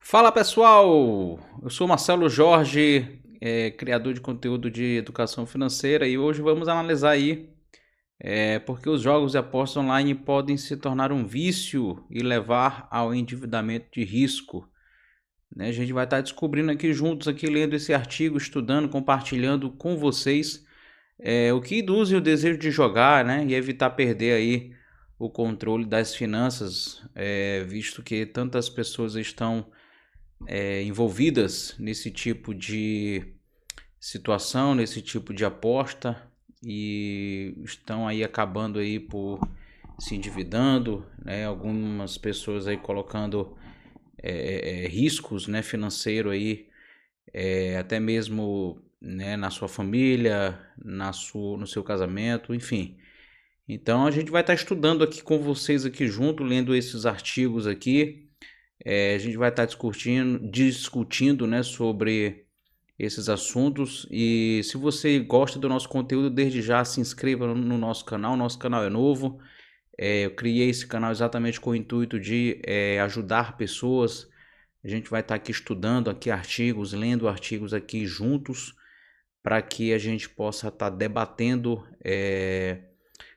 Fala pessoal, eu sou Marcelo Jorge, criador de conteúdo de educação financeira e hoje vamos analisar aí porque os jogos de aposta online podem se tornar um vício e levar ao endividamento de risco. Né? A gente vai estar descobrindo aqui juntos, aqui lendo esse artigo, estudando, compartilhando com vocês o que induz o desejo de jogar, né? E evitar perder aí o controle das finanças, visto que tantas pessoas estão envolvidas nesse tipo de situação, nesse tipo de aposta e estão aí acabando aí por se endividando, né? Algumas pessoas aí colocando riscos, né, financeiro aí, até mesmo, né, na sua família, no seu casamento, enfim. Então a gente vai estar estudando aqui com vocês aqui junto, lendo esses artigos aqui. A gente vai estar discutindo, né, sobre esses assuntos. E se você gosta do nosso conteúdo, desde já se inscreva no nosso canal. Nosso canal é novo. Eu criei esse canal exatamente com o intuito de ajudar pessoas. A gente vai estar aqui estudando aqui artigos, lendo artigos aqui juntos, para que a gente possa estar debatendo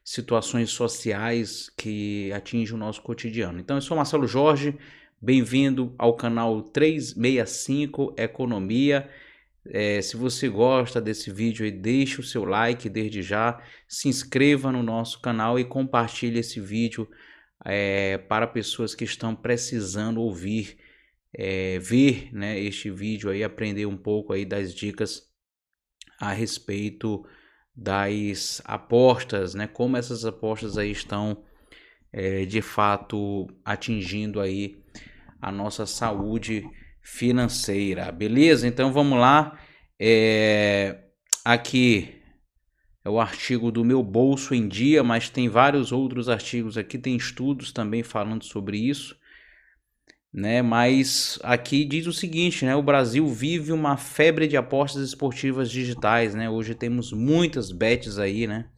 situações sociais que atingem o nosso cotidiano. Então, eu sou Marcelo Jorge, bem-vindo ao canal 365 Economia. Se você gosta desse vídeo aí, deixe o seu like desde já, se inscreva no nosso canal e compartilhe esse vídeo para pessoas que estão precisando ouvir, ver, né, este vídeo aí, aprender um pouco aí das dicas a respeito das apostas, né? Como essas apostas aí estão de fato atingindo aí a nossa saúde financeira, beleza? Então vamos lá. Aqui é o artigo do Meu Bolso em Dia, mas tem vários outros artigos aqui, tem estudos também falando sobre isso, né? Mas aqui diz o seguinte, né? O Brasil vive uma febre de apostas esportivas digitais, né? Hoje temos muitas bets aí, né?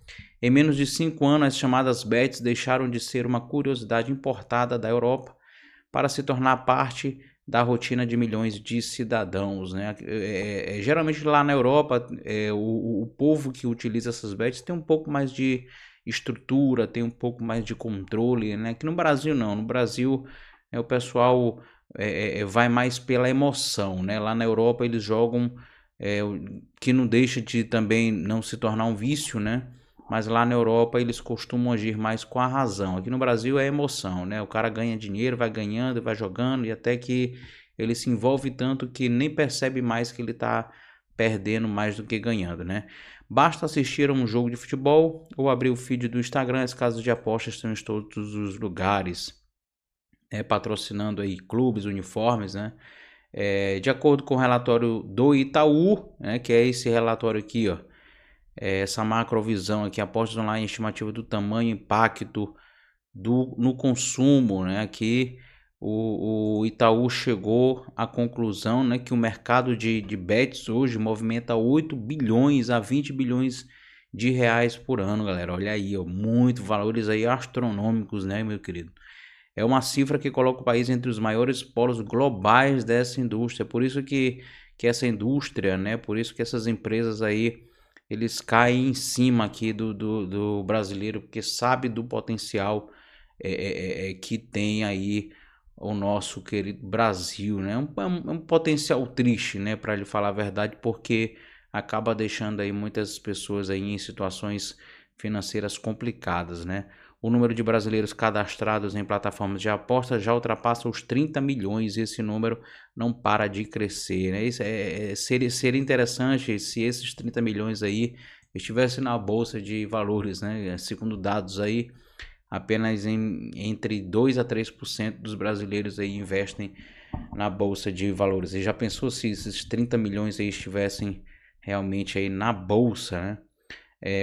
Em menos de 5 anos, as chamadas bets deixaram de ser uma curiosidade importada da Europa para se tornar parte da rotina de milhões de cidadãos, né? Geralmente lá na Europa, o povo que utiliza essas bets tem um pouco mais de estrutura, tem um pouco mais de controle, né? Aqui no Brasil não, no Brasil o pessoal vai mais pela emoção, né? Lá na Europa eles jogam, que não deixa de também não se tornar um vício, né? Mas lá na Europa eles costumam agir mais com a razão. Aqui no Brasil é emoção, né? O cara ganha dinheiro, vai ganhando, vai jogando e até que ele se envolve tanto que nem percebe mais que ele está perdendo mais do que ganhando, né? Basta assistir a um jogo de futebol ou abrir o feed do Instagram, as casas de apostas estão em todos os lugares, patrocinando aí clubes, uniformes, né? De acordo com o relatório do Itaú, né, que é esse relatório aqui, ó, essa macrovisão aqui, apostas online, estimativa do tamanho, impacto no consumo, né? Aqui o Itaú chegou à conclusão, né, que o mercado de bets hoje movimenta 8 bilhões a 20 bilhões de reais por ano, galera. Olha aí, ó, muito valores aí astronômicos, né, meu querido? É uma cifra que coloca o país entre os maiores polos globais dessa indústria. Por isso que essa indústria, né? Por isso que essas empresas aí, eles caem em cima aqui do brasileiro, porque sabe do potencial que tem aí o nosso querido Brasil, né? Um potencial triste, né? Para lhe falar a verdade, porque acaba deixando aí muitas pessoas aí em situações financeiras complicadas, né? O número de brasileiros cadastrados em plataformas de apostas já ultrapassa os 30 milhões e esse número não para de crescer, né? Isso seria interessante se esses 30 milhões aí estivessem na bolsa de valores, né? Segundo dados aí, apenas entre 2 a 3% dos brasileiros aí investem na bolsa de valores. E já pensou se esses 30 milhões aí estivessem realmente aí na bolsa, né?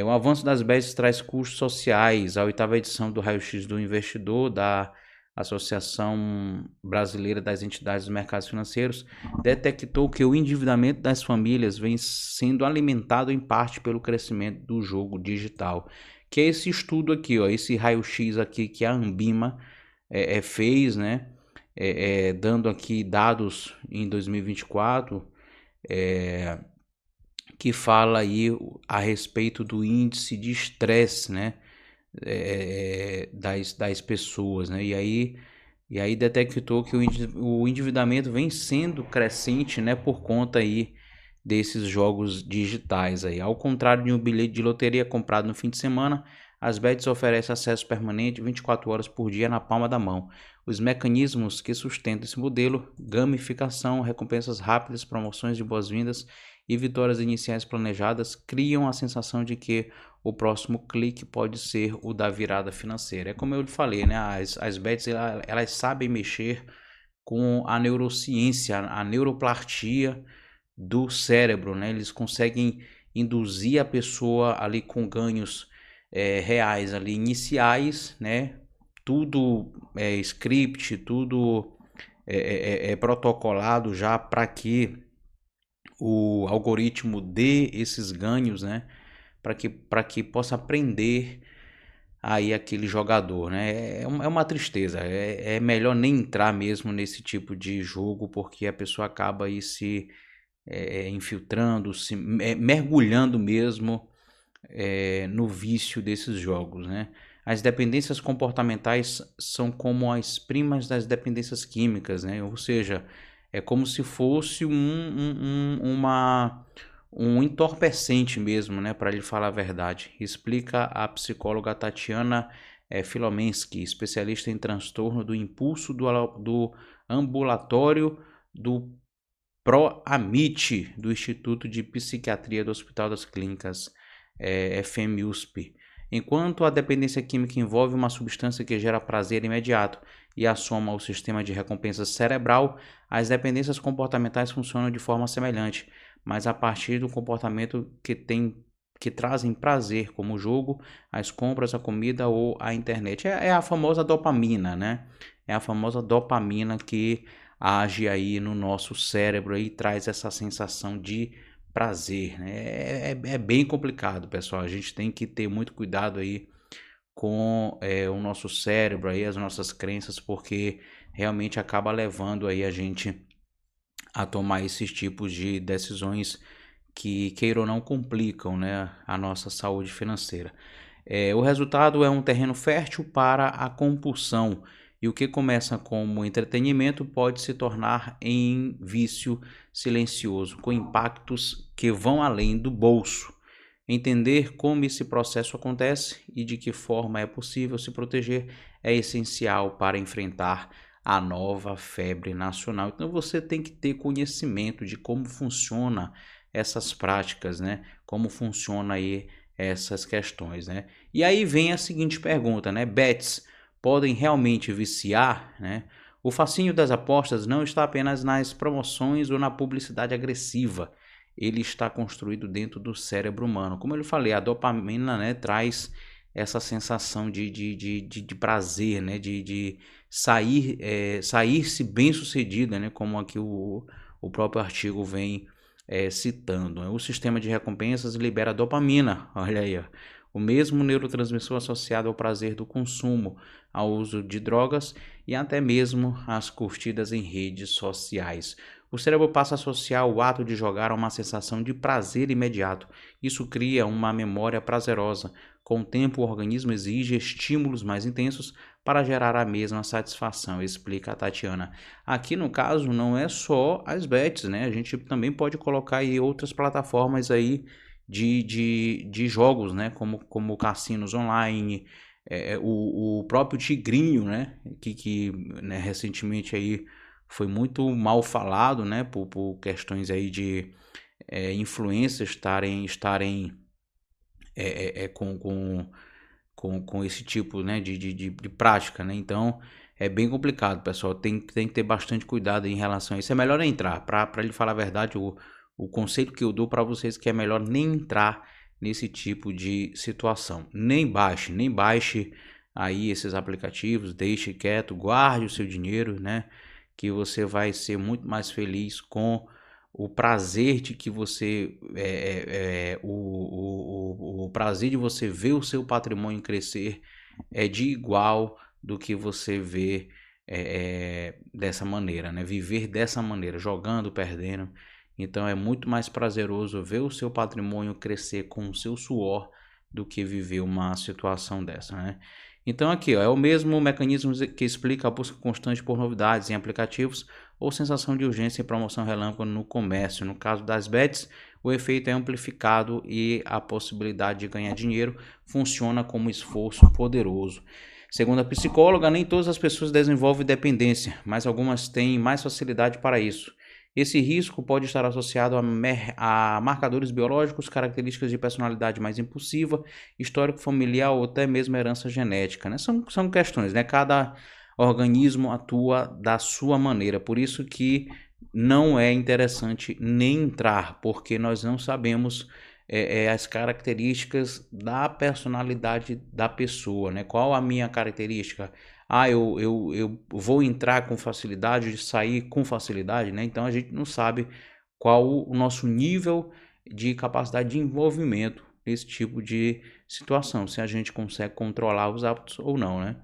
O avanço das bets traz custos sociais. A oitava edição do Raio-X do Investidor, da Associação Brasileira das Entidades dos Mercados Financeiros, detectou que o endividamento das famílias vem sendo alimentado em parte pelo crescimento do jogo digital. Que é esse estudo aqui, ó, esse raio-x aqui que a Anbima fez, né? dando aqui dados em 2024, que fala aí a respeito do índice de estresse, né, das pessoas, né, e aí detectou que o endividamento vem sendo crescente, né, por conta aí desses jogos digitais aí. Ao contrário de um bilhete de loteria comprado no fim de semana, as bets oferecem acesso permanente 24 horas por dia na palma da mão. Os mecanismos que sustentam esse modelo, gamificação, recompensas rápidas, promoções de boas-vindas e vitórias iniciais planejadas, criam a sensação de que o próximo clique pode ser o da virada financeira. É como eu lhe falei, né? As bets elas sabem mexer com a neurociência, a neuroplastia do cérebro, né? Eles conseguem induzir a pessoa ali com ganhos reais ali iniciais, né? Tudo script, tudo protocolado já para que o algoritmo dê esses ganhos, né? Para que possa aprender aí aquele jogador, né? É uma tristeza. É melhor nem entrar mesmo nesse tipo de jogo, porque a pessoa acaba aí se infiltrando, se mergulhando mesmo no vício desses jogos, né? As dependências comportamentais são como as primas das dependências químicas, né? Ou seja, é como se fosse um entorpecente mesmo, né? Para lhe falar a verdade. Explica a psicóloga Tatiana Filomensky, especialista em transtorno do impulso do ambulatório do PROAMIT, do Instituto de Psiquiatria do Hospital das Clínicas, FMUSP. Enquanto a dependência química envolve uma substância que gera prazer imediato e assoma ao sistema de recompensa cerebral, as dependências comportamentais funcionam de forma semelhante, mas a partir do comportamento que trazem prazer, como o jogo, as compras, a comida ou a internet. É a famosa dopamina, né? É a famosa dopamina que age aí no nosso cérebro e traz essa sensação de prazer, né? É bem complicado, pessoal. A gente tem que ter muito cuidado aí com o nosso cérebro, aí, as nossas crenças, porque realmente acaba levando aí a gente a tomar esses tipos de decisões que, queira ou não, complicam, né, a nossa saúde financeira. O resultado é um terreno fértil para a compulsão, e o que começa como entretenimento pode se tornar em vício silencioso, com impactos que vão além do bolso. Entender como esse processo acontece e de que forma é possível se proteger é essencial para enfrentar a nova febre nacional. Então você tem que ter conhecimento de como funciona essas práticas, né? Como funciona aí essas questões, né? E aí vem a seguinte pergunta, né? Bets podem realmente viciar, né? O fascínio das apostas não está apenas nas promoções ou na publicidade agressiva. Ele está construído dentro do cérebro humano. Como eu falei, a dopamina, né, traz essa sensação de prazer, né? De sair-se bem-sucedida, né? Como aqui o próprio artigo vem citando. O sistema de recompensas libera dopamina, olha aí, ó, o mesmo neurotransmissor associado ao prazer do consumo, ao uso de drogas e até mesmo às curtidas em redes sociais. O cérebro passa a associar o ato de jogar a uma sensação de prazer imediato. Isso cria uma memória prazerosa. Com o tempo, o organismo exige estímulos mais intensos para gerar a mesma satisfação, explica a Tatiana. Aqui no caso não é só as bets, né? A gente também pode colocar aí outras plataformas aí de jogos, né? Como cassinos online, o próprio Tigrinho, né? Que recentemente aí foi muito mal falado, né? Por questões aí de influencers estarem com esse tipo, né, de prática, né? Então é bem complicado, pessoal. Tem que ter bastante cuidado em relação a isso. É melhor entrar. Para lhe falar a verdade, o conselho que eu dou para vocês é que é melhor nem entrar nesse tipo de situação. Nem baixe aí esses aplicativos, deixe quieto, guarde o seu dinheiro, né? Que você vai ser muito mais feliz com o prazer de que você o prazer de você ver o seu patrimônio crescer é de igual do que você vê dessa maneira, né? Viver dessa maneira, jogando, perdendo. Então é muito mais prazeroso ver o seu patrimônio crescer com o seu suor do que viver uma situação dessa, né? Então aqui, ó, é o mesmo mecanismo que explica a busca constante por novidades em aplicativos ou sensação de urgência e promoção relâmpago no comércio. No caso das bets, o efeito é amplificado e a possibilidade de ganhar dinheiro funciona como esforço poderoso. Segundo a psicóloga, nem todas as pessoas desenvolvem dependência, mas algumas têm mais facilidade para isso. Esse risco pode estar associado a marcadores biológicos, características de personalidade mais impulsiva, histórico familiar ou até mesmo herança genética, né? São questões, né? Cada organismo atua da sua maneira, por isso que não é interessante nem entrar, porque nós não sabemos as características da personalidade da pessoa, né? Qual a minha característica? Eu vou entrar com facilidade, sair com facilidade, né? Então a gente não sabe qual o nosso nível de capacidade de envolvimento nesse tipo de situação, se a gente consegue controlar os hábitos ou não, né?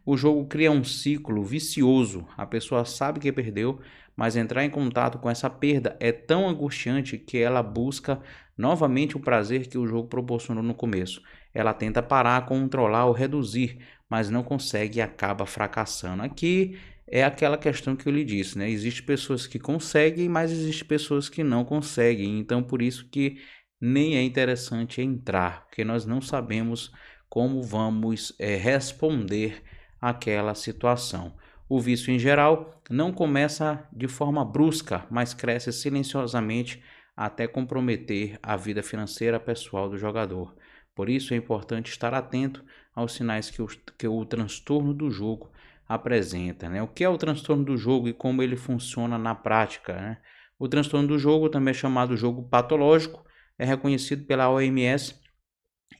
O jogo cria um ciclo vicioso, a pessoa sabe que perdeu, mas entrar em contato com essa perda é tão angustiante que ela busca novamente o prazer que o jogo proporcionou no começo. Ela tenta parar, controlar ou reduzir, mas não consegue e acaba fracassando. Aqui é aquela questão que eu lhe disse, né? Existem pessoas que conseguem, mas existem pessoas que não conseguem. Então, por isso que nem é interessante entrar, porque nós não sabemos como vamos responder àquela situação. O vício, em geral, não começa de forma brusca, mas cresce silenciosamente até comprometer a vida financeira pessoal do jogador. Por isso é importante estar atento aos sinais que o transtorno do jogo apresenta, né? O que é o transtorno do jogo e como ele funciona na prática, né? O transtorno do jogo, também é chamado jogo patológico, é reconhecido pela OMS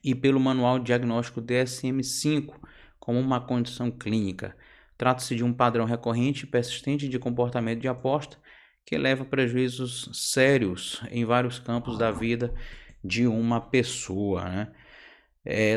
e pelo Manual de Diagnóstico DSM-5 como uma condição clínica. Trata-se de um padrão recorrente e persistente de comportamento de aposta que leva a prejuízos sérios em vários campos da vida de uma pessoa, né?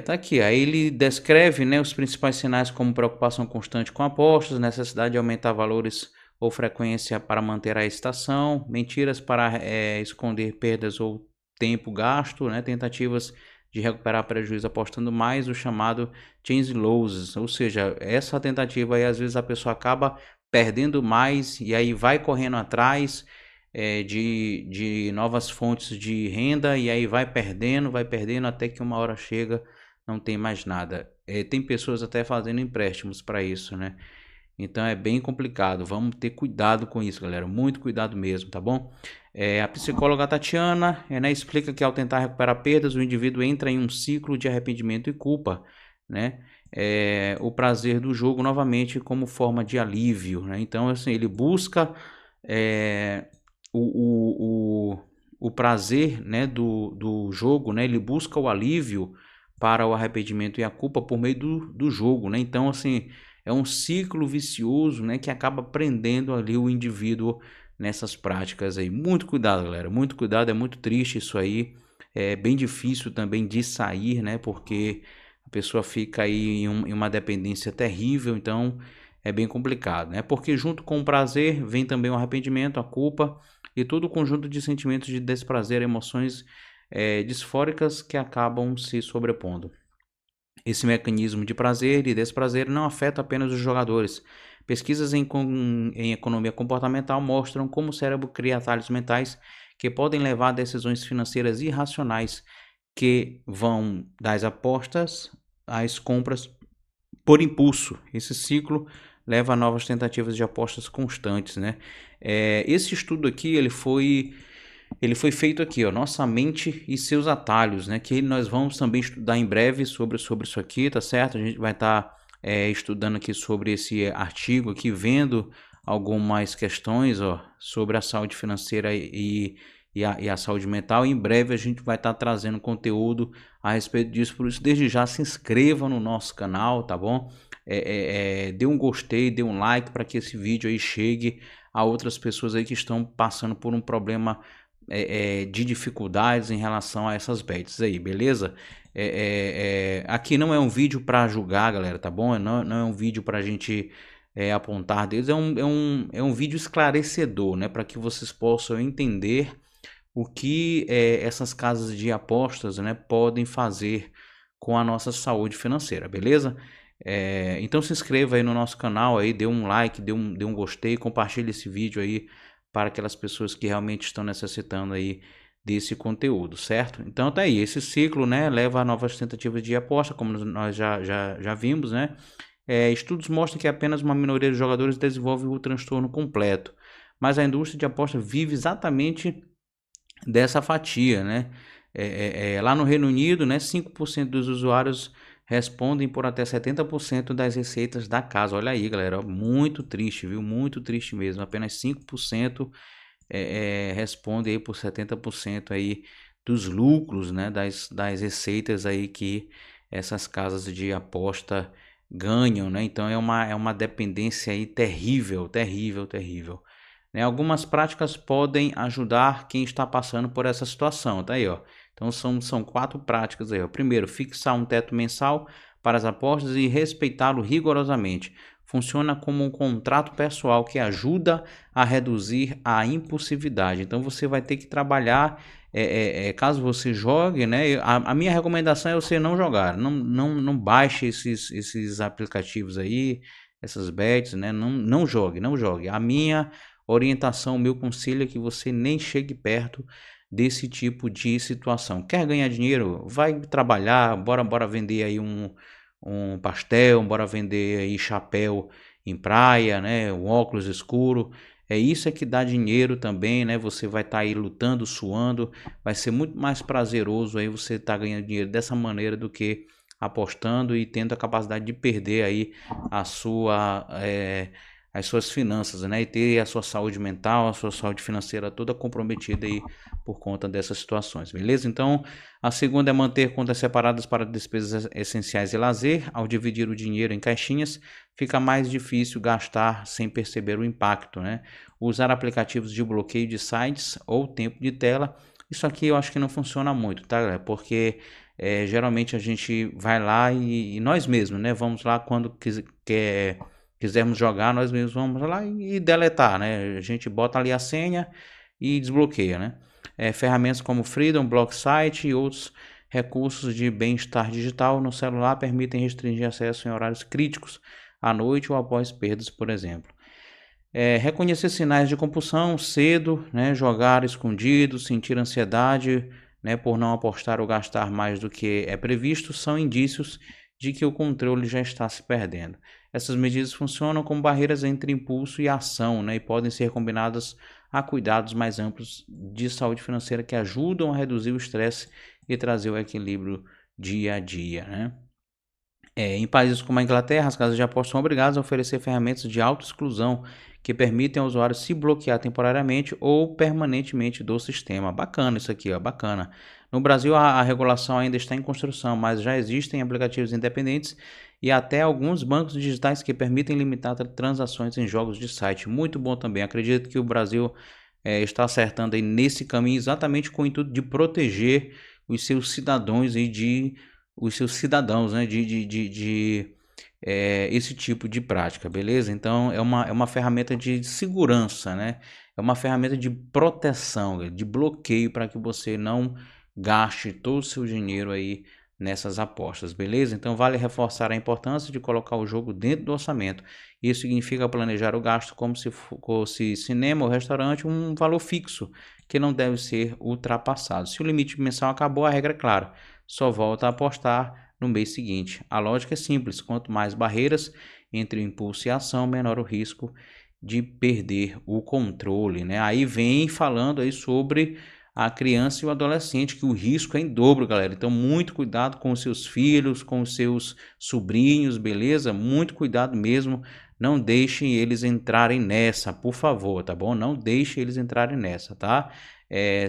Tá aqui, aí ele descreve, né, os principais sinais como preocupação constante com apostas, necessidade de aumentar valores ou frequência para manter a excitação, mentiras para esconder perdas ou tempo gasto, né, tentativas de recuperar prejuízo apostando mais, o chamado change losses, ou seja, essa tentativa aí às vezes a pessoa acaba perdendo mais e aí vai correndo atrás de novas fontes de renda e aí vai perdendo até que uma hora chega, não tem mais nada. Tem pessoas até fazendo empréstimos para isso, né? Então é bem complicado, vamos ter cuidado com isso, galera, muito cuidado mesmo, tá bom? A psicóloga Tatiana né, explica que ao tentar recuperar perdas, o indivíduo entra em um ciclo de arrependimento e culpa, né? O prazer do jogo novamente como forma de alívio, né? Então assim, ele busca o prazer, né, do jogo, né? Ele busca o alívio para o arrependimento e a culpa por meio do jogo, né? Então assim, é um ciclo vicioso, né, que acaba prendendo ali o indivíduo nessas práticas aí. Muito cuidado, galera, muito cuidado, é muito triste isso aí. É bem difícil também de sair, né, porque a pessoa fica aí em uma dependência terrível, então é bem complicado, né? Porque junto com o prazer vem também o arrependimento, a culpa e todo o conjunto de sentimentos de desprazer, emoções disfóricas que acabam se sobrepondo. Esse mecanismo de prazer e desprazer não afeta apenas os jogadores. Pesquisas em economia comportamental mostram como o cérebro cria atalhos mentais que podem levar a decisões financeiras irracionais que vão das apostas às compras por impulso. Esse ciclo leva a novas tentativas de apostas constantes, né? Esse estudo aqui ele foi feito aqui, ó, Nossa Mente e Seus Atalhos, né? Que nós vamos também estudar em breve sobre isso aqui, tá certo? A gente vai estar estudando aqui sobre esse artigo aqui, vendo algumas questões, ó, sobre a saúde financeira e a saúde mental. Em breve a gente vai estar trazendo conteúdo a respeito disso, por isso desde já se inscreva no nosso canal, tá bom? Dê um gostei, dê um like para que esse vídeo aí chegue a outras pessoas aí que estão passando por um problema de dificuldades em relação a essas bets aí, beleza? Aqui não é um vídeo para julgar, galera, tá bom? Não é um vídeo para a gente apontar deles. É um vídeo esclarecedor, né, para que vocês possam entender o que essas casas de apostas, né, podem fazer com a nossa saúde financeira, beleza? Então se inscreva aí no nosso canal, aí, dê um like, dê um gostei, compartilhe esse vídeo aí para aquelas pessoas que realmente estão necessitando aí desse conteúdo, certo? Então tá aí, esse ciclo, né, leva a novas tentativas de aposta, como nós já vimos, né? Estudos mostram que apenas uma minoria de jogadores desenvolve o transtorno completo, mas a indústria de aposta vive exatamente dessa fatia, né? Lá no Reino Unido, né, 5% dos usuários respondem por até 70% das receitas da casa. Olha aí, galera, muito triste, viu? Muito triste mesmo. Apenas 5% responde aí por 70% aí dos lucros, né, das receitas aí que essas casas de aposta ganham, né? Então é uma dependência aí terrível, terrível, terrível. Né? Algumas práticas podem ajudar quem está passando por essa situação, tá aí, ó. Então são 4 práticas aí, ó. Primeiro, fixar um teto mensal para as apostas e respeitá-lo rigorosamente. Funciona como um contrato pessoal que ajuda a reduzir a impulsividade. Então você vai ter que trabalhar, caso você jogue, né? A minha recomendação é você não jogar, não baixe esses aplicativos aí, essas bets, né? Não jogue, não jogue. A minha orientação, o meu conselho é que você nem chegue perto desse tipo de situação. Quer ganhar dinheiro? Vai trabalhar, bora vender aí um pastel, bora vender aí chapéu em praia, né? Um óculos escuro. Isso que dá dinheiro também, né? Você vai estar aí lutando, suando, vai ser muito mais prazeroso aí você estar ganhando dinheiro dessa maneira do que apostando e tendo a capacidade de perder aí a sua as suas finanças, né? E ter a sua saúde mental, a sua saúde financeira toda comprometida aí por conta dessas situações, beleza? Então, a segunda é manter contas separadas para despesas essenciais e lazer. Ao dividir o dinheiro em caixinhas, fica mais difícil gastar sem perceber o impacto, né? Usar aplicativos de bloqueio de sites ou tempo de tela. Isso aqui eu acho que não funciona muito, tá, galera? Porque geralmente a gente vai lá e nós mesmos, né? Vamos lá quando quisermos jogar, nós mesmos vamos lá e deletar, né? A gente bota ali a senha e desbloqueia, né? Ferramentas como Freedom, BlockSite e outros recursos de bem-estar digital no celular permitem restringir acesso em horários críticos, à noite ou após perdas, por exemplo. Reconhecer sinais de compulsão cedo, né? Jogar escondido, sentir ansiedade, né? Por não apostar ou gastar mais do que é previsto, são indícios de que o controle já está se perdendo. Essas medidas funcionam como barreiras entre impulso e ação, né, e podem ser combinadas a cuidados mais amplos de saúde financeira que ajudam a reduzir o estresse e trazer o equilíbrio dia a dia, né? Em países como a Inglaterra, as casas de apostas são obrigadas a oferecer ferramentas de autoexclusão que permitem ao usuário se bloquear temporariamente ou permanentemente do sistema. Bacana isso aqui, ó, bacana. No Brasil, a regulação ainda está em construção, mas já existem aplicativos independentes e até alguns bancos digitais que permitem limitar transações em jogos de site. Muito bom também. Acredito que o Brasil está acertando aí nesse caminho exatamente com o intuito de proteger os seus cidadãos e os seus cidadãos, né, esse tipo de prática, beleza? Então é uma ferramenta de segurança, né? É uma ferramenta de proteção, de bloqueio para que você não gaste todo o seu dinheiro aí nessas apostas, beleza? Então vale reforçar a importância de colocar o jogo dentro do orçamento. Isso significa planejar o gasto como se fosse cinema ou restaurante, um valor fixo que não deve ser ultrapassado. Se o limite mensal acabou, a regra é clara, só volta a apostar no mês seguinte. A lógica é simples, quanto mais barreiras entre o impulso e a ação, menor o risco de perder o controle, né? Aí vem falando aí sobre a criança e o adolescente, que o risco é em dobro, galera. Então, muito cuidado com os seus filhos, com os seus sobrinhos, beleza? Muito cuidado mesmo. Não deixem eles entrarem nessa, por favor, tá bom? Não deixem eles entrarem nessa, tá?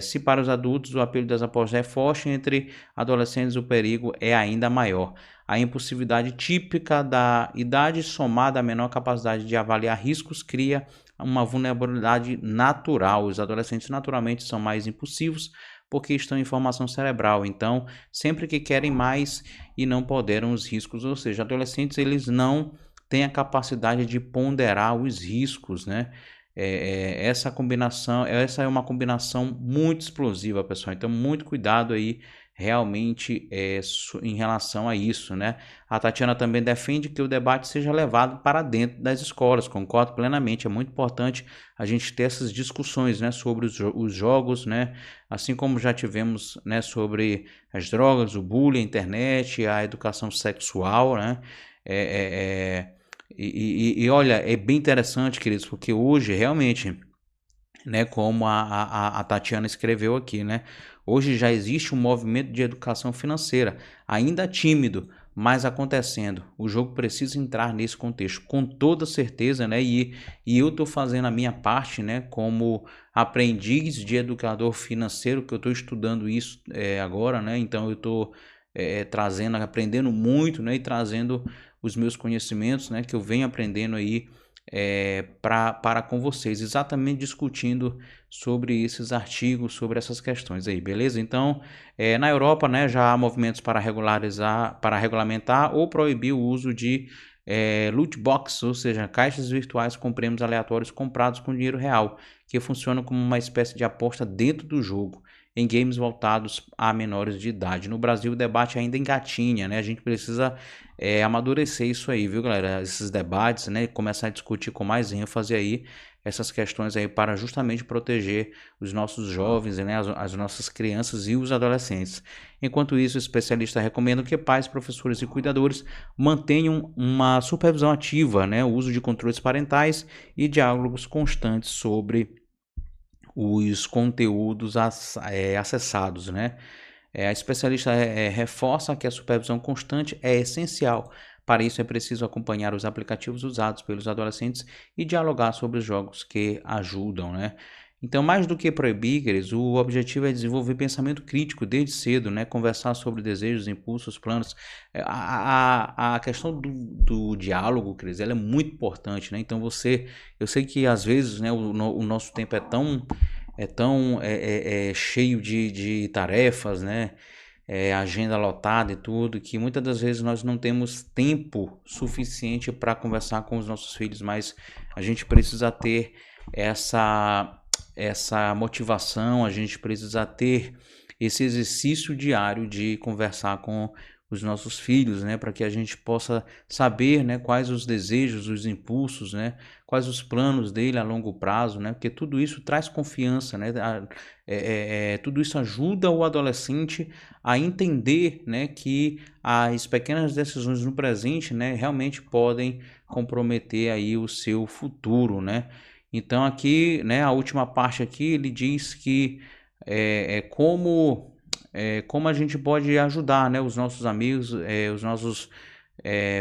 Se para os adultos o apelo das apostas é forte, entre adolescentes o perigo é ainda maior. A impulsividade típica da idade somada à menor capacidade de avaliar riscos cria uma vulnerabilidade natural. Os adolescentes naturalmente são mais impulsivos porque estão em formação cerebral, então sempre que querem mais e não ponderam os riscos, ou seja, adolescentes eles não tem a capacidade de ponderar os riscos, né? Essa é uma combinação muito explosiva, pessoal. Então, muito cuidado aí realmente em relação a isso, né? A Tatiana também defende que o debate seja levado para dentro das escolas. Concordo plenamente. É muito importante a gente ter essas discussões, né, sobre os jogos, né? Assim como já tivemos, né, sobre as drogas, o bullying, a internet, a educação sexual, né? E olha, é bem interessante, queridos, porque hoje realmente, né, como a Tatiana escreveu aqui, né, hoje já existe um movimento de educação financeira, ainda tímido, mas acontecendo. O jogo precisa entrar nesse contexto, com toda certeza, né, e eu estou fazendo a minha parte, né, como aprendiz de educador financeiro, que eu estou estudando isso agora, né, então eu estou trazendo, aprendendo muito, né, e trazendo os meus conhecimentos, né, que eu venho aprendendo aí para com vocês, exatamente discutindo sobre esses artigos, sobre essas questões aí, beleza? Então, na Europa, né, já há movimentos para regulamentar ou proibir o uso de loot box, ou seja, caixas virtuais com prêmios aleatórios comprados com dinheiro real, que funcionam como uma espécie de aposta dentro do jogo, em games voltados a menores de idade. No Brasil, o debate ainda engatinha, né? A gente precisa amadurecer isso aí, viu, galera? Esses debates, né? Começar a discutir com mais ênfase aí essas questões aí para justamente proteger os nossos jovens, né? As nossas crianças e os adolescentes. Enquanto isso, o especialista recomenda que pais, professores e cuidadores mantenham uma supervisão ativa, né? O uso de controles parentais e diálogos constantes sobre os conteúdos acessados, né? A especialista reforça que a supervisão constante é essencial. Para isso é preciso acompanhar os aplicativos usados pelos adolescentes e dialogar sobre os jogos que ajudam, né? Então, mais do que proibir, queridos, o objetivo é desenvolver pensamento crítico desde cedo, né? Conversar sobre desejos, impulsos, planos. A questão do diálogo, queridos, ela é muito importante, né? Então, eu sei que às vezes, né, o nosso tempo é tão cheio de tarefas, né? Agenda lotada e tudo, que muitas das vezes nós não temos tempo suficiente para conversar com os nossos filhos, mas a gente precisa ter essa motivação, a gente precisa ter esse exercício diário de conversar com os nossos filhos, né, para que a gente possa saber, né, quais os desejos, os impulsos, né, quais os planos dele a longo prazo, né, porque tudo isso traz confiança, né, tudo isso ajuda o adolescente a entender, né, que as pequenas decisões no presente, né, realmente podem comprometer aí o seu futuro, né. Então aqui, né, a última parte aqui, ele diz que como a gente pode ajudar, né, os nossos amigos, os nossos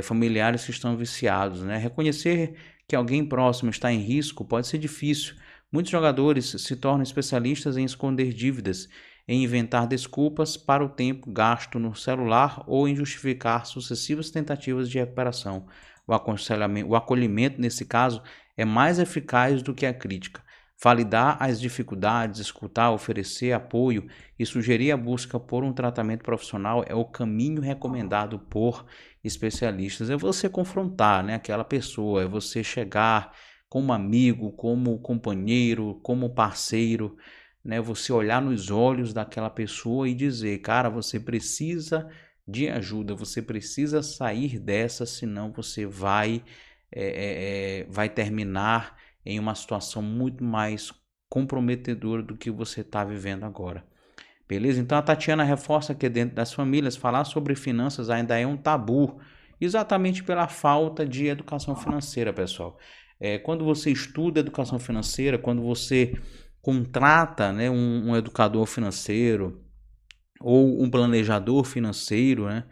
familiares que estão viciados, né? Reconhecer que alguém próximo está em risco pode ser difícil. Muitos jogadores se tornam especialistas em esconder dívidas, em inventar desculpas para o tempo gasto no celular ou em justificar sucessivas tentativas de recuperação. O acolhimento, nesse caso, é mais eficaz do que a crítica. Validar as dificuldades, escutar, oferecer apoio e sugerir a busca por um tratamento profissional é o caminho recomendado por especialistas. É você confrontar, né, aquela pessoa, é você chegar como amigo, como companheiro, como parceiro, né, você olhar nos olhos daquela pessoa e dizer, cara, você precisa de ajuda, você precisa sair dessa, senão você vai terminar em uma situação muito mais comprometedora do que você está vivendo agora. Beleza? Então a Tatiana reforça que dentro das famílias falar sobre finanças ainda é um tabu, exatamente pela falta de educação financeira, pessoal. Quando você estuda educação financeira, quando você contrata, né, um educador financeiro ou um planejador financeiro, né,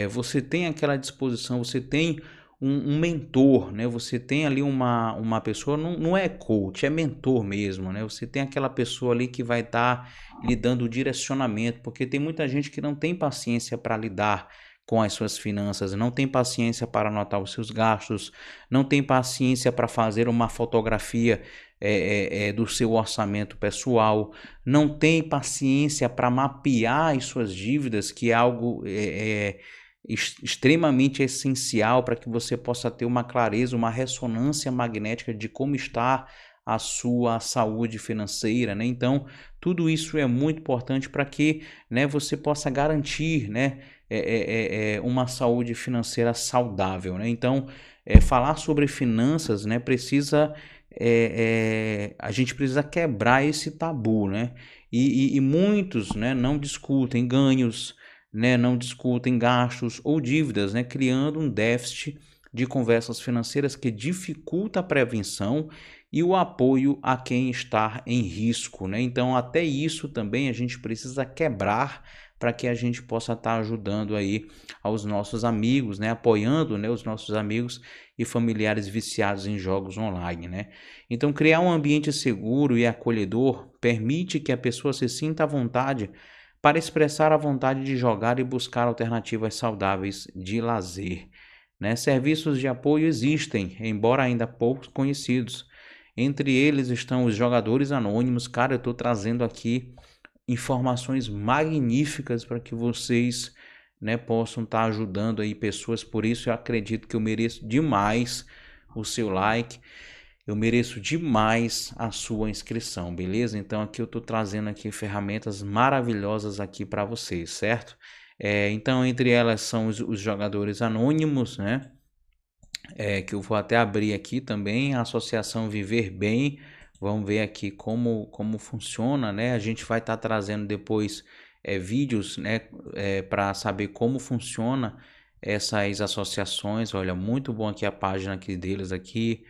você tem aquela disposição, você tem um mentor, né? Você tem ali uma pessoa, não é coach, é mentor mesmo, né? Você tem aquela pessoa ali que vai estar lhe dando o direcionamento, porque tem muita gente que não tem paciência para lidar com as suas finanças, não tem paciência para anotar os seus gastos, não tem paciência para fazer uma fotografia do seu orçamento pessoal, não tem paciência para mapear as suas dívidas, que é algo extremamente essencial para que você possa ter uma clareza, uma ressonância magnética de como está a sua saúde financeira, né? Então, tudo isso é muito importante para que, né, você possa garantir, né, uma saúde financeira saudável, né? Então, falar sobre finanças, né, a gente precisa quebrar esse tabu, né? E muitos, né, não discutem ganhos, né, não discutem gastos ou dívidas, né, criando um déficit de conversas financeiras que dificulta a prevenção e o apoio a quem está em risco, né? Então, até isso também a gente precisa quebrar para que a gente possa estar ajudando aí aos nossos amigos, né? Apoiando, né, os nossos amigos e familiares viciados em jogos online, né? Então, criar um ambiente seguro e acolhedor permite que a pessoa se sinta à vontade para expressar a vontade de jogar e buscar alternativas saudáveis de lazer, né? Serviços de apoio existem, embora ainda poucos conhecidos. Entre eles estão os jogadores anônimos. Cara, eu estou trazendo aqui informações magníficas para que vocês, né, possam estar ajudando aí pessoas. Por isso eu acredito que eu mereço demais o seu like, eu mereço demais a sua inscrição, beleza? Então aqui eu estou trazendo aqui ferramentas maravilhosas aqui para vocês, certo? Então entre elas são os jogadores anônimos, né? Que eu vou até abrir aqui também, a Associação Viver Bem. Vamos ver aqui como funciona, né? A gente vai estar trazendo depois vídeos, né, para saber como funciona essas associações. Olha, muito bom aqui a página aqui deles aqui,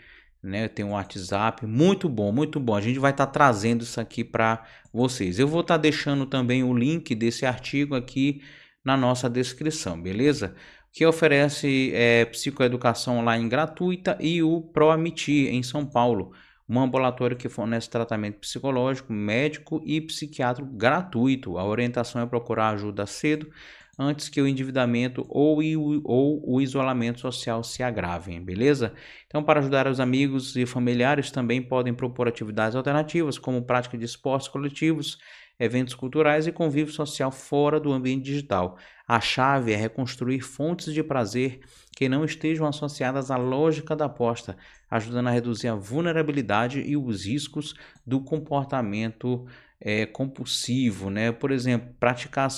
né? Tem um WhatsApp, muito bom, muito bom. A gente vai estar trazendo isso aqui para vocês. Eu vou estar deixando também o link desse artigo aqui na nossa descrição, beleza? Que oferece psicoeducação online gratuita, e o ProAmiti, em São Paulo, um ambulatório que fornece tratamento psicológico, médico e psiquiátrico gratuito. A orientação é procurar ajuda cedo, antes que o endividamento ou o isolamento social se agravem, beleza? Então, para ajudar os amigos e familiares, também podem propor atividades alternativas, como prática de esportes coletivos, eventos culturais e convívio social fora do ambiente digital. A chave é reconstruir fontes de prazer que não estejam associadas à lógica da aposta, ajudando a reduzir a vulnerabilidade e os riscos do comportamento compulsivo, né? Por exemplo, praticar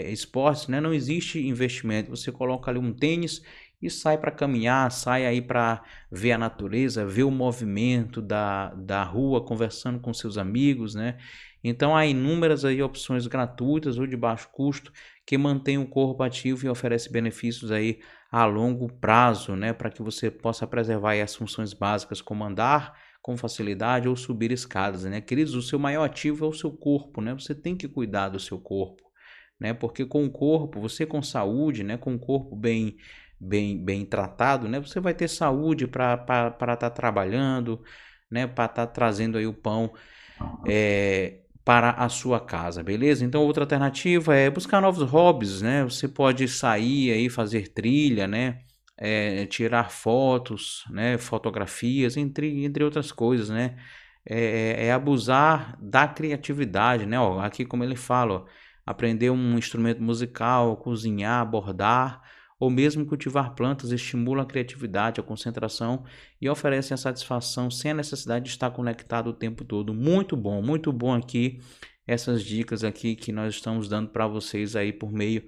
esportes, né? Não existe investimento. Você coloca ali um tênis e sai para caminhar, sai aí para ver a natureza, ver o movimento da rua, conversando com seus amigos, né? Então há inúmeras aí opções gratuitas ou de baixo custo que mantém o corpo ativo e oferece benefícios aí a longo prazo, né, para que você possa preservar aí as funções básicas como andar com facilidade ou subir escadas, né? Queridos, o seu maior ativo é o seu corpo, né? Você tem que cuidar do seu corpo, né? Porque com o corpo, você com saúde, né, com o corpo bem tratado, né, você vai ter saúde para estar trabalhando, né, para estar trazendo aí o pão para a sua casa, beleza? Então outra alternativa é buscar novos hobbies, né? Você pode sair aí, fazer trilha, né? Tirar fotos, né? Fotografias, entre outras coisas, né? Abusar da criatividade, né? Ó, aqui como ele fala, ó, aprender um instrumento musical, cozinhar, bordar, ou mesmo cultivar plantas estimula a criatividade, a concentração e oferecem a satisfação sem a necessidade de estar conectado o tempo todo. Muito bom aqui essas dicas aqui que nós estamos dando para vocês aí por meio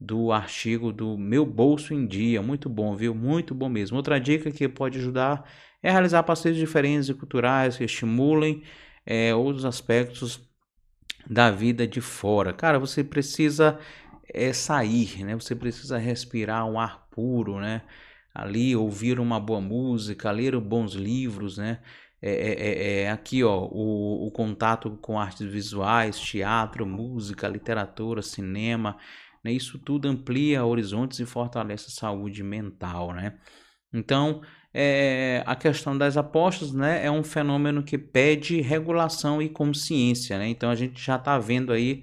do artigo do Meu Bolso em Dia. Muito bom, viu? Muito bom mesmo. Outra dica que pode ajudar é realizar passeios diferentes e culturais que estimulem outros aspectos da vida de fora. Cara, você precisa sair, né? Você precisa respirar um ar puro, né? Ali ouvir uma boa música, ler bons livros, né? Aqui, ó, o contato com artes visuais, teatro, música, literatura, cinema, né? Isso tudo amplia horizontes e fortalece a saúde mental, né? Então, a questão das apostas, né, é um fenômeno que pede regulação e consciência, né? Então a gente já está vendo aí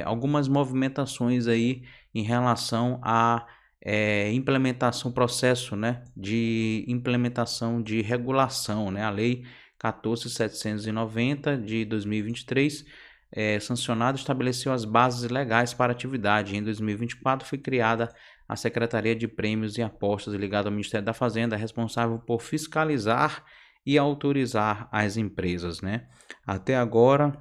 algumas movimentações aí em relação à implementação, processo, né, de implementação de regulação, né? A Lei 14.790 de 2023 sancionado estabeleceu as bases legais para a atividade. Em 2024 foi criada a Secretaria de Prêmios e Apostas, ligada ao Ministério da Fazenda, responsável por fiscalizar e autorizar as empresas, né? Até agora,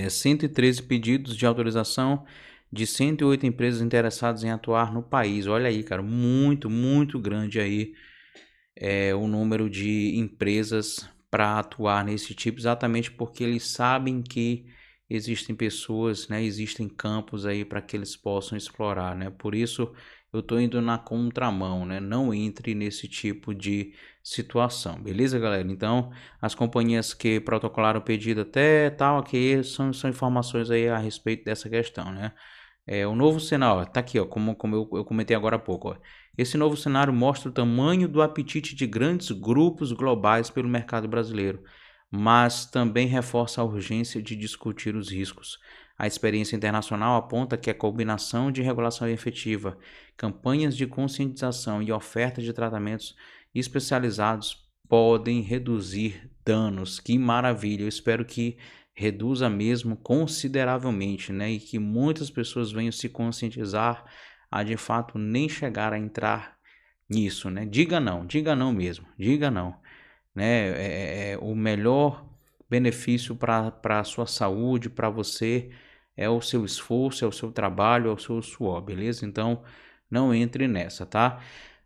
113 pedidos de autorização de 108 empresas interessadas em atuar no país. Olha aí, cara, muito, muito grande aí o número de empresas para atuar nesse tipo, exatamente porque eles sabem que existem pessoas, né, existem campos aí para que eles possam explorar, né? Por isso eu estou indo na contramão, né? Não entre nesse tipo de situação, beleza, galera? Então, as companhias que protocolaram o pedido até tal, aqui são informações aí a respeito dessa questão, né? O novo cenário, tá aqui, ó, como eu comentei agora há pouco, ó. Esse novo cenário mostra o tamanho do apetite de grandes grupos globais pelo mercado brasileiro, mas também reforça a urgência de discutir os riscos. A experiência internacional aponta que a combinação de regulação efetiva, campanhas de conscientização e oferta de tratamentos especializados podem reduzir danos. Que maravilha! Eu espero que reduza mesmo consideravelmente, né? E que muitas pessoas venham se conscientizar a de fato nem chegar a entrar nisso, né? Diga não mesmo, diga não, né? O melhor benefício para a sua saúde, para você, é o seu esforço, é o seu trabalho, é o seu suor, beleza? Então, não entre nessa, tá?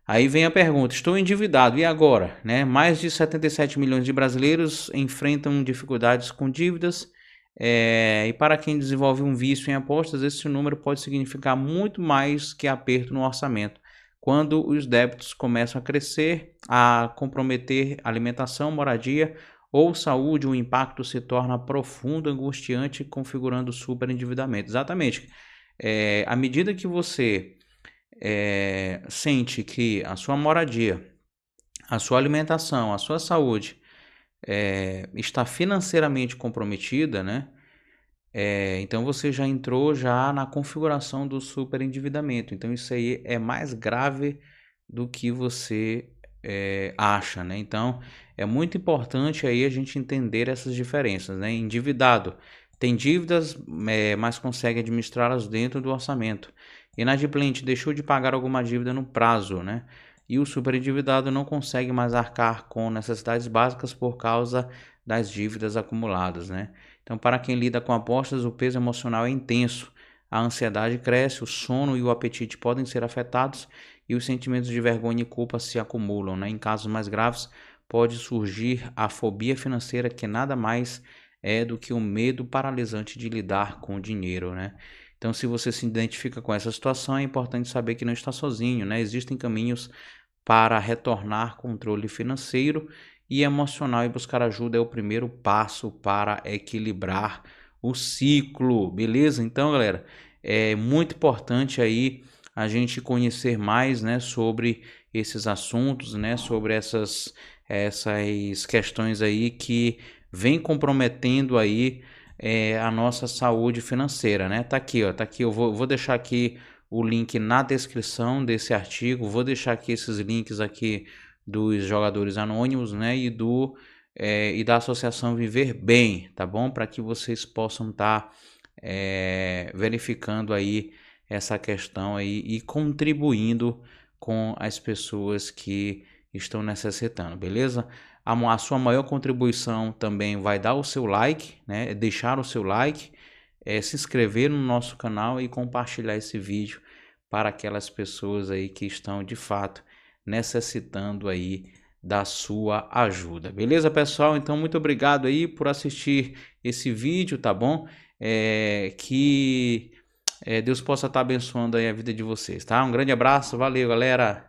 Aí vem a pergunta, estou endividado, e agora? Né? Mais de 77 milhões de brasileiros enfrentam dificuldades com dívidas, e para quem desenvolve um vício em apostas, esse número pode significar muito mais que aperto no orçamento. Quando os débitos começam a crescer, a comprometer alimentação, moradia ou saúde, o impacto se torna profundo, angustiante, configurando superendividamento. Exatamente. À medida que você sente que a sua moradia, a sua alimentação, a sua saúde está financeiramente comprometida, né? Então você já entrou já na configuração do superendividamento. Então isso aí é mais grave do que você acha, né? Então é muito importante aí a gente entender essas diferenças, né? Endividado tem dívidas, mas consegue administrá-las dentro do orçamento. Inadimplente deixou de pagar alguma dívida no prazo, né? E o superendividado não consegue mais arcar com necessidades básicas por causa das dívidas acumuladas, né? Então, para quem lida com apostas, o peso emocional é intenso. A ansiedade cresce, o sono e o apetite podem ser afetados e os sentimentos de vergonha e culpa se acumulam, né? Em casos mais graves, pode surgir a fobia financeira, que nada mais é do que o medo paralisante de lidar com o dinheiro, né? Então, se você se identifica com essa situação, é importante saber que não está sozinho, né? Existem caminhos para retornar controle financeiro e emocional, e buscar ajuda é o primeiro passo para equilibrar o ciclo, beleza? Então, galera, é muito importante aí a gente conhecer mais, né, sobre esses assuntos, né, sobre essas questões aí que vem comprometendo aí a nossa saúde financeira, né? Tá aqui, ó, tá aqui, eu vou deixar aqui o link na descrição desse artigo, vou deixar aqui esses links aqui dos jogadores anônimos, né, e da associação Viver Bem, tá bom? Para que vocês possam estar verificando aí essa questão aí e contribuindo com as pessoas que estão necessitando, beleza? A sua maior contribuição também vai dar o seu like, né? Deixar o seu like, se inscrever no nosso canal e compartilhar esse vídeo para aquelas pessoas aí que estão de fato necessitando aí da sua ajuda, beleza, pessoal? Então, muito obrigado aí por assistir esse vídeo, tá bom? Que Deus possa estar abençoando aí a vida de vocês, tá? Um grande abraço, valeu, galera!